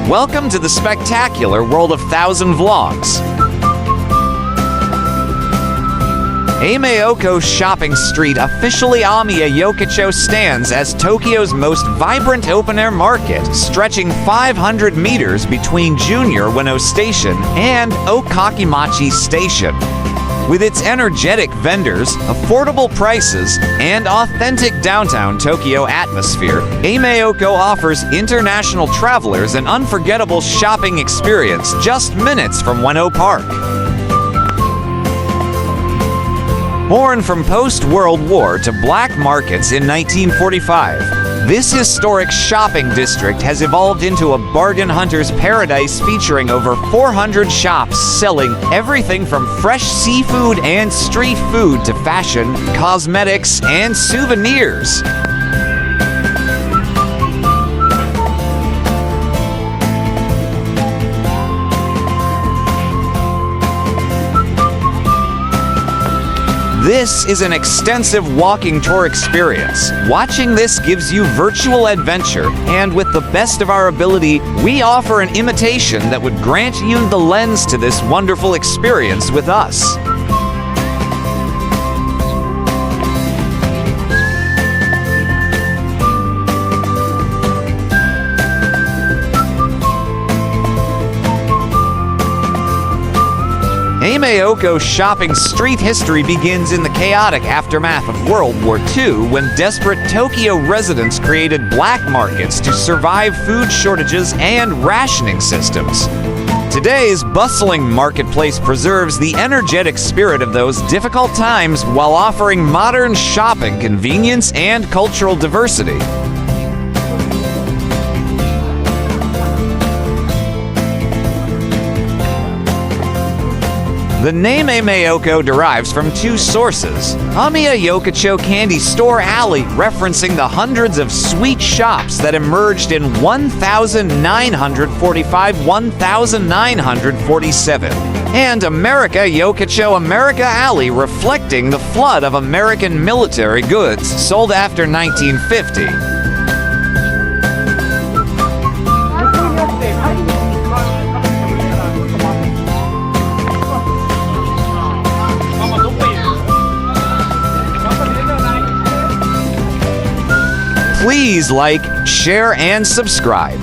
Welcome to the spectacular world of Thousand Vlogs. Ameyoko Shopping Street, officially Ameyoko, stands as Tokyo's most vibrant open-air market, stretching 500 meters between Junior Ueno Station and Okakimachi Station. With its energetic vendors, affordable prices, and authentic downtown Tokyo atmosphere, Ameyoko offers international travelers an unforgettable shopping experience just minutes from Ueno Park. Born from post-World War to black markets in 1945, this historic shopping district has evolved into a bargain hunter's paradise featuring over 400 shops selling everything from fresh seafood and street food to fashion, cosmetics, and souvenirs. This is an extensive walking tour experience. Watching this gives you virtual adventure, and with the best of our ability, we offer an imitation that would grant you the lens to this wonderful experience with us. Ameyoko Shopping Street history begins in the chaotic aftermath of World War II, when desperate Tokyo residents created black markets to survive food shortages and rationing systems. Today's bustling marketplace preserves the energetic spirit of those difficult times while offering modern shopping convenience and cultural diversity. The name Ameyoko derives from two sources. Ameyoko Candy Store Alley, referencing the hundreds of sweet shops that emerged in 1945-1947. And America Yokocho America Alley, reflecting the flood of American military goods sold after 1950. Please like, share, and subscribe.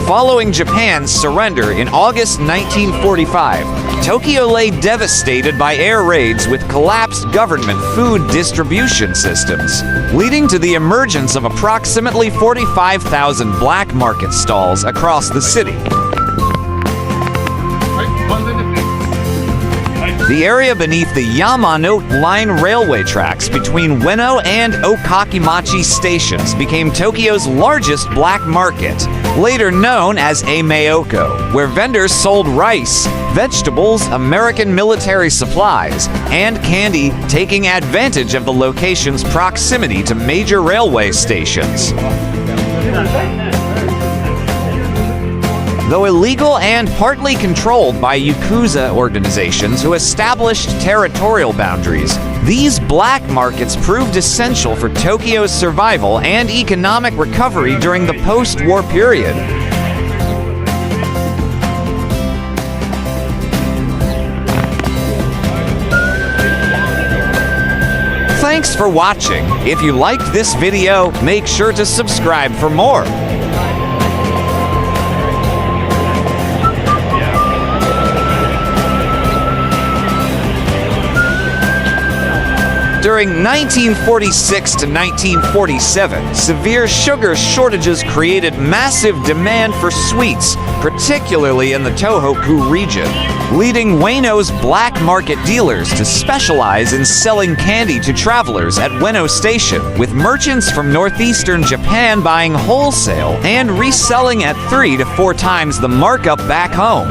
Following Japan's surrender in August 1945, Tokyo lay devastated by air raids with collapsed government food distribution systems, leading to the emergence of approximately 45,000 black market stalls across the city. The area beneath the Yamano Line railway tracks between Ueno and Okakimachi stations became Tokyo's largest black market, later known as Ameyoko, where vendors sold rice, vegetables, American military supplies, and candy, taking advantage of the location's proximity to major railway stations. Though illegal and partly controlled by Yakuza organizations who established territorial boundaries, these black markets proved essential for Tokyo's survival and economic recovery during the post-war period. Thanks for watching. If you liked this video, make sure to subscribe for more. During 1946 to 1947, severe sugar shortages created massive demand for sweets, particularly in the Tohoku region, leading Ueno's black market dealers to specialize in selling candy to travelers at Ueno Station, with merchants from northeastern Japan buying wholesale and reselling at 3 to 4 times the markup back home.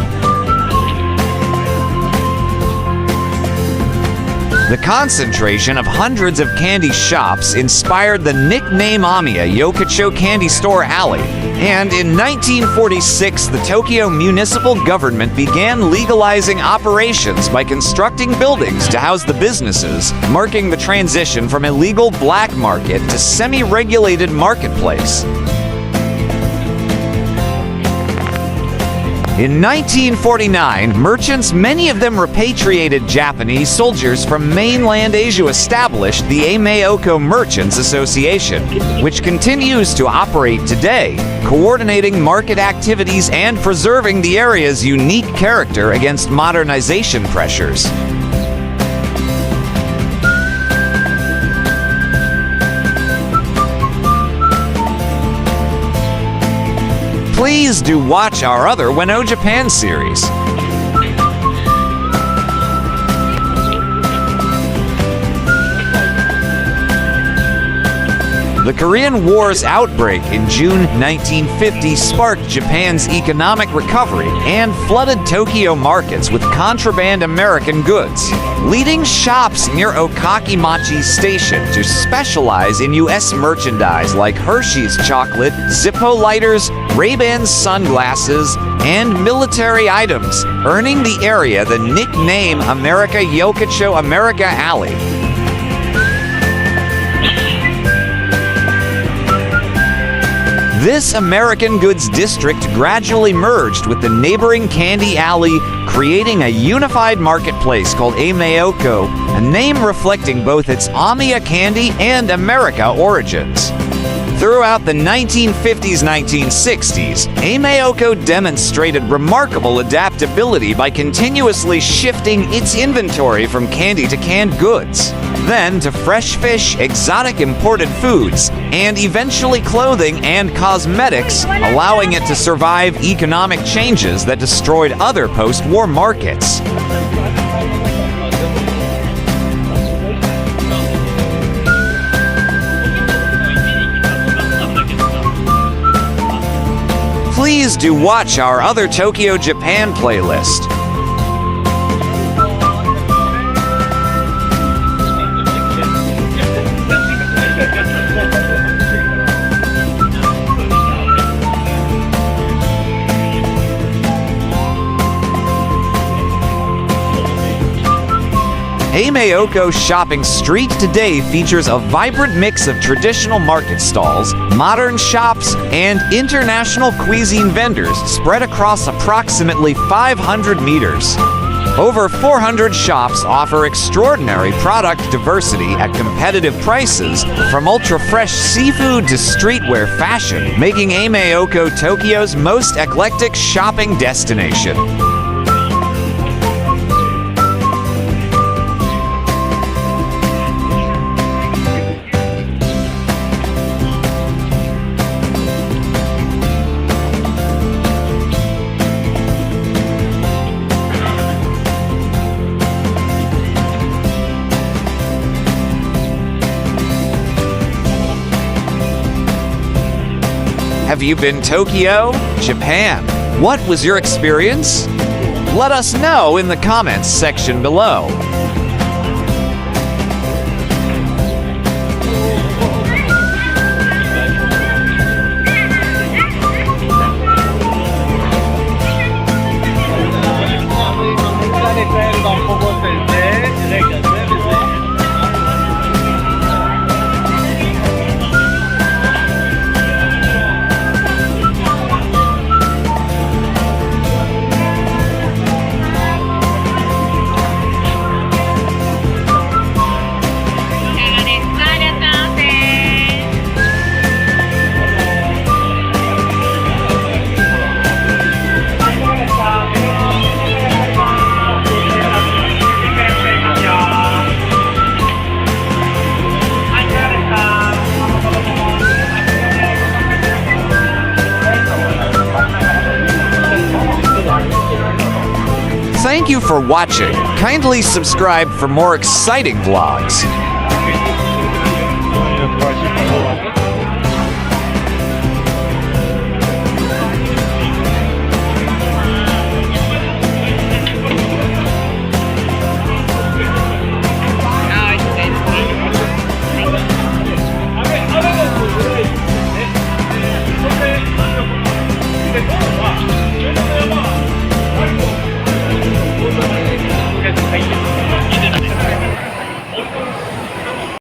The concentration of hundreds of candy shops inspired the nickname Ameyoko Candy Store Alley, and in 1946 the Tokyo municipal government began legalizing operations by constructing buildings to house the businesses, marking the transition from illegal black market to semi-regulated marketplace. In 1949, merchants, many of them repatriated Japanese soldiers from mainland Asia, established the Ameyoko Merchants Association, which continues to operate today, coordinating market activities and preserving the area's unique character against modernization pressures. Please do watch our other Ueno Japan series. The Korean War's outbreak in June 1950 sparked Japan's economic recovery and flooded Tokyo markets with contraband American goods, leading shops near Okakimachi Station to specialize in U.S. merchandise like Hershey's chocolate, Zippo lighters, Ray-Ban sunglasses, and military items, earning the area the nickname Ameyoko America Alley. This American goods district gradually merged with the neighboring Candy Alley, creating a unified marketplace called Ameyoko, a name reflecting both its Amiya candy and America origins. Throughout the 1950s-1960s, Ameyoko demonstrated remarkable adaptability by continuously shifting its inventory from candy to canned goods, then to fresh fish, exotic imported foods, and eventually clothing and cosmetics, allowing it to survive economic changes that destroyed other post-war markets. Please do watch our other Tokyo Japan playlist. Ameyoko Shopping Street today features a vibrant mix of traditional market stalls, modern shops, and international cuisine vendors spread across approximately 500 meters. Over 400 shops offer extraordinary product diversity at competitive prices, from ultra-fresh seafood to streetwear fashion, making Ameyoko Tokyo's most eclectic shopping destination. Have you been Tokyo, Japan? What was your experience? Let us know in the comments section below. Thank you for watching. Kindly subscribe for more exciting vlogs.